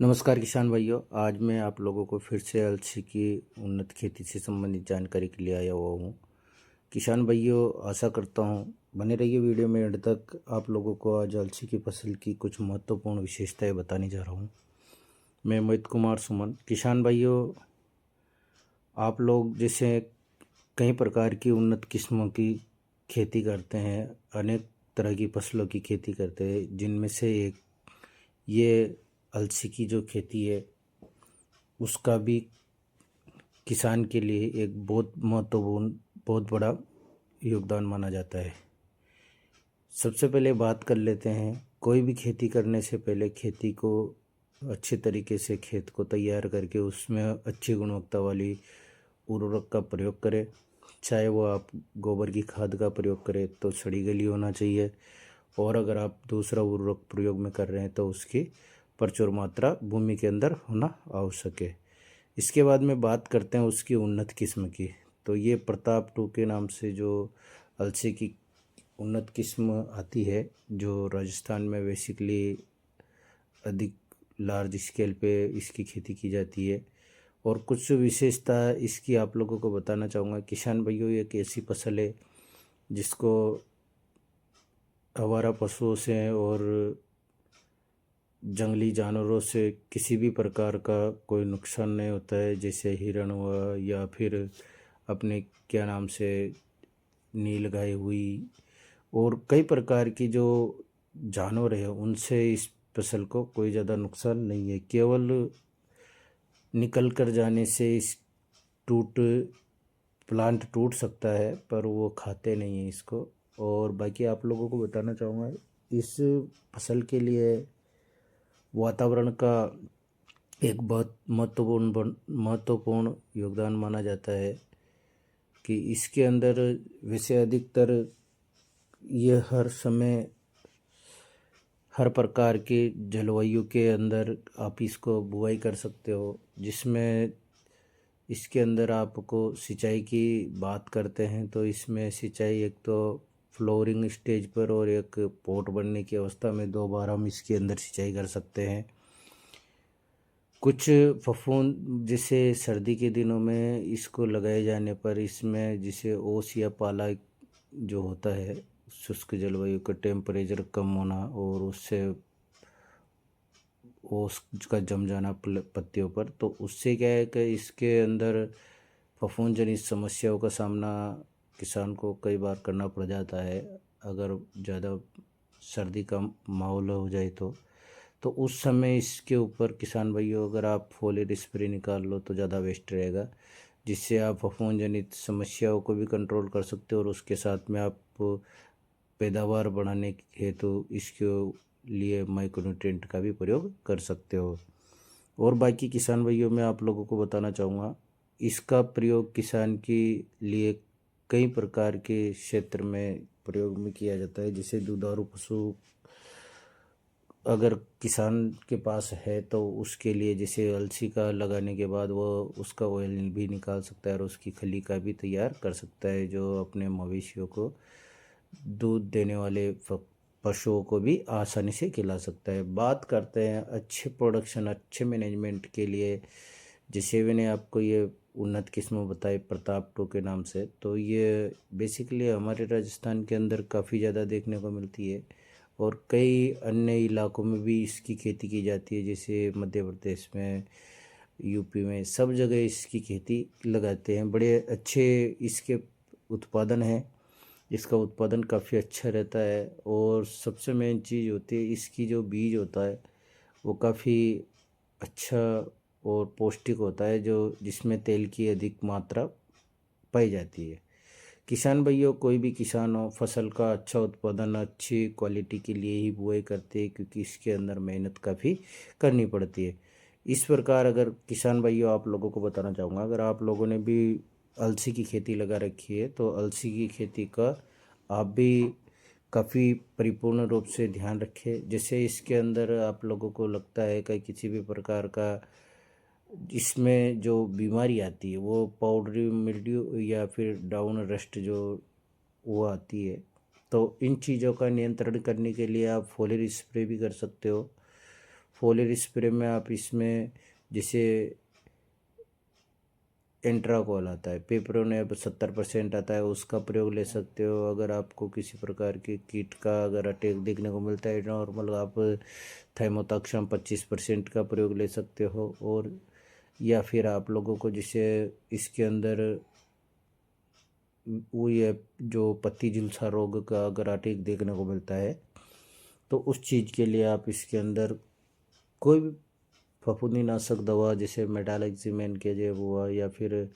नमस्कार किसान भाइयों। आज मैं आप लोगों को फिर से अलसी की उन्नत खेती से संबंधित जानकारी के लिए आया हुआ हूँ। किसान भाइयों, आशा करता हूँ बने रहिए वीडियो में एंड तक। आप लोगों को आज अलसी की फसल की कुछ महत्वपूर्ण विशेषताएं बताने जा रहा हूँ। मैं मोहित कुमार सुमन। किसान भाइयों, आप लोग जैसे कई प्रकार की उन्नत किस्मों की खेती करते हैं, अनेक तरह की फसलों की खेती करते हैं, जिनमें से एक ये अलसी की जो खेती है उसका भी किसान के लिए एक बहुत महत्वपूर्ण, बहुत बड़ा योगदान माना जाता है। सबसे पहले बात कर लेते हैं, कोई भी खेती करने से पहले खेती को अच्छे तरीके से खेत को तैयार करके उसमें अच्छी गुणवत्ता वाली उर्वरक का प्रयोग करें। चाहे वो आप गोबर की खाद का प्रयोग करें तो सड़ी गली होना चाहिए, और अगर आप दूसरा उर्वरक प्रयोग में कर रहे हैं तो उसकी प्रचुर मात्रा भूमि के अंदर होना आवश्यक है। इसके बाद में बात करते हैं उसकी उन्नत किस्म की। तो ये प्रताप टू के नाम से जो अलसी की उन्नत किस्म आती है, जो राजस्थान में बेसिकली अधिक लार्ज स्केल पे इसकी खेती की जाती है। और कुछ विशेषता इसकी आप लोगों को बताना चाहूँगा। किसान भाइयों, ये एक ऐसी फसल है जिसको आवारा पशुओं से और जंगली जानवरों से किसी भी प्रकार का कोई नुकसान नहीं होता है, जैसे हिरण हुआ या फिर अपने क्या नाम से नीलगाय हुई, और कई प्रकार की जो जानवर है उनसे इस फसल को कोई ज़्यादा नुकसान नहीं है। केवल निकल कर जाने से इस टूट प्लांट टूट सकता है, पर वो खाते नहीं हैं इसको। और बाकी आप लोगों को बताना चाहूँगा, इस फसल के लिए वातावरण का एक बहुत महत्वपूर्ण योगदान माना जाता है कि इसके अंदर वैसे अधिकतर ये हर समय हर प्रकार के जलवायु के अंदर आप इसको बुआई कर सकते हो, जिसमें इसके अंदर आपको सिंचाई की बात करते हैं तो इसमें सिंचाई एक तो फ्लोरिंग स्टेज पर और एक पॉट बनने की अवस्था में 2 बार हम इसके अंदर सिंचाई कर सकते हैं। कुछ फफूंद जैसे सर्दी के दिनों में इसको लगाए जाने पर इसमें जिसे ओस या पाला जो होता है, शुष्क जलवायु का टेम्परेचर कम होना और उससे ओस का जम जाना पत्तियों पर, तो उससे क्या है कि इसके अंदर फफूंद जनित समस्याओं का सामना किसान को कई बार करना पड़ जाता है। अगर ज़्यादा सर्दी का माहौल हो जाए तो उस समय इसके ऊपर किसान भाइयों, अगर आप फोलियर स्प्रे निकाल लो तो ज़्यादा बेस्ट रहेगा, जिससे आप फफूंद जनित समस्याओं को भी कंट्रोल कर सकते हो और उसके साथ में आप पैदावार बढ़ाने हेतु इसके लिए माइक्रोन्यूट्रिएंट का भी प्रयोग कर सकते हो। और बाकी किसान भाइयों, मैं आप लोगों को बताना चाहूँगा, इसका प्रयोग किसान के लिए कई प्रकार के क्षेत्र में प्रयोग में किया जाता है। जैसे दुधारू पशु अगर किसान के पास है तो उसके लिए जैसे अलसी का लगाने के बाद वो उसका ऑयल भी निकाल सकता है और उसकी खली का भी तैयार कर सकता है, जो अपने मवेशियों को दूध देने वाले पशुओं को भी आसानी से खिला सकता है। बात करते हैं अच्छे प्रोडक्शन, अच्छे मैनेजमेंट के लिए, जैसे मैंने आपको ये उन्नत किस्म बताई प्रताप टू के नाम से, तो ये बेसिकली हमारे राजस्थान के अंदर काफ़ी ज़्यादा देखने को मिलती है और कई अन्य इलाकों में भी इसकी खेती की जाती है, जैसे मध्य प्रदेश में, यूपी में, सब जगह इसकी खेती लगाते हैं। बड़े अच्छे इसके उत्पादन हैं, इसका उत्पादन काफ़ी अच्छा रहता है। और सबसे मेन चीज़ होती है इसकी जो बीज होता है वो काफ़ी अच्छा और पौष्टिक होता है, जो जिसमें तेल की अधिक मात्रा पाई जाती है। किसान भाइयों, कोई भी किसान हो, फसल का अच्छा उत्पादन अच्छी क्वालिटी के लिए ही बुआई करते हैं, क्योंकि इसके अंदर मेहनत काफ़ी करनी पड़ती है। इस प्रकार अगर किसान भाइयों आप लोगों को बताना चाहूँगा, अगर आप लोगों ने भी अलसी की खेती लगा रखी है तो अलसी की खेती का आप भी काफ़ी परिपूर्ण रूप से ध्यान रखें। जैसे इसके अंदर आप लोगों को लगता है कि किसी भी प्रकार का इसमें जो बीमारी आती है वो पाउडरी मिल्ड्यू या फिर डाउन रस्ट जो वो आती है, तो इन चीज़ों का नियंत्रण करने के लिए आप फोलियर स्प्रे भी कर सकते हो। फोलियर स्प्रे में आप इसमें जैसे एंट्राकॉल आता है, पिपरोनेब 70% आता है, उसका प्रयोग ले सकते हो। अगर आपको किसी प्रकार के कीट का अगर अटैक देखने को मिलता है नॉर्मल, आप थाइमोथैक्सम 25% का प्रयोग ले सकते हो। और या फिर आप लोगों को जैसे इसके अंदर वो ये जो पत्ती झुलसा रोग का अगर अटैक देखने को मिलता है तो उस चीज़ के लिए आप इसके अंदर कोई भी फफूंदीनाशक दवा जैसे मेटालैक्सिमेन के जो हुआ या फिर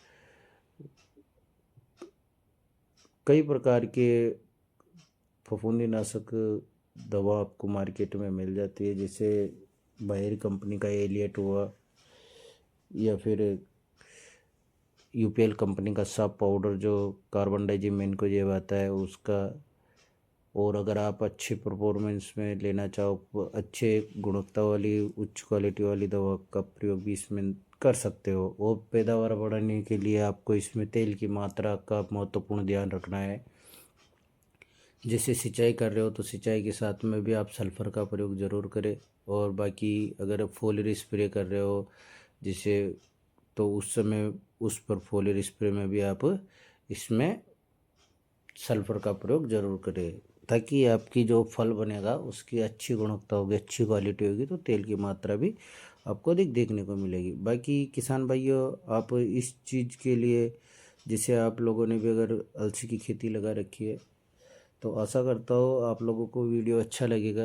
कई प्रकार के फफूंदीनाशक दवा आपको मार्केट में मिल जाती है, जैसे बायर कंपनी का एलियट हुआ या फिर यूपीएल कंपनी का साफ पाउडर जो कार्बन डाइजिमेन को ये आता है उसका। और अगर आप अच्छे परफॉर्मेंस में लेना चाहो, अच्छे गुणवत्ता वाली उच्च क्वालिटी वाली दवा का प्रयोग भी इसमें कर सकते हो। और पैदावार बढ़ाने के लिए आपको इसमें तेल की मात्रा का महत्वपूर्ण ध्यान रखना है। जैसे सिंचाई कर रहे हो तो सिंचाई के साथ में भी आप सल्फ़र का प्रयोग ज़रूर करें। और बाकी अगर फोलियर स्प्रे कर रहे हो जिसे, तो उस समय उस पर फोलियर स्प्रे में भी आप इसमें सल्फ़र का प्रयोग ज़रूर करें, ताकि आपकी जो फल बनेगा उसकी अच्छी गुणवत्ता होगी, अच्छी क्वालिटी होगी, तो तेल की मात्रा भी आपको अधिक देखने को मिलेगी। बाकी किसान भाइयों, आप इस चीज़ के लिए जैसे आप लोगों ने भी अगर अलसी की खेती लगा रखी है तो आशा करता हूँ आप लोगों को वीडियो अच्छा लगेगा।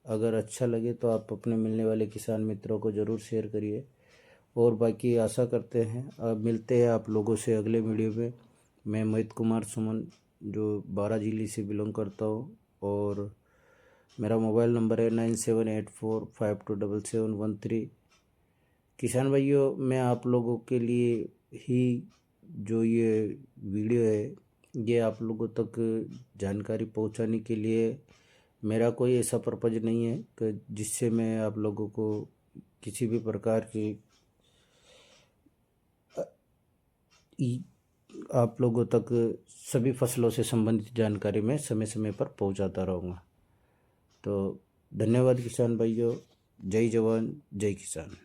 अगर अच्छा लगे तो आप अपने मिलने वाले किसान मित्रों को ज़रूर शेयर करिए। और बाकी आशा करते हैं अब मिलते हैं आप लोगों से अगले वीडियो में। मैं मोहित कुमार सुमन जो बारा जिले से बिलोंग करता हूँ, और मेरा मोबाइल नंबर है 9784527713। किसान भाइयों, मैं आप लोगों के लिए ही जो ये वीडियो है ये आप लोगों तक जानकारी पहुंचाने के लिए, मेरा कोई ऐसा पर्पज़ नहीं है कि जिससे मैं आप लोगों को किसी भी प्रकार की आप लोगों तक सभी फसलों से संबंधित जानकारी मैं समय समय पर पहुंचाता रहूँगा। तो धन्यवाद किसान भाइयों। जय जवान जय किसान।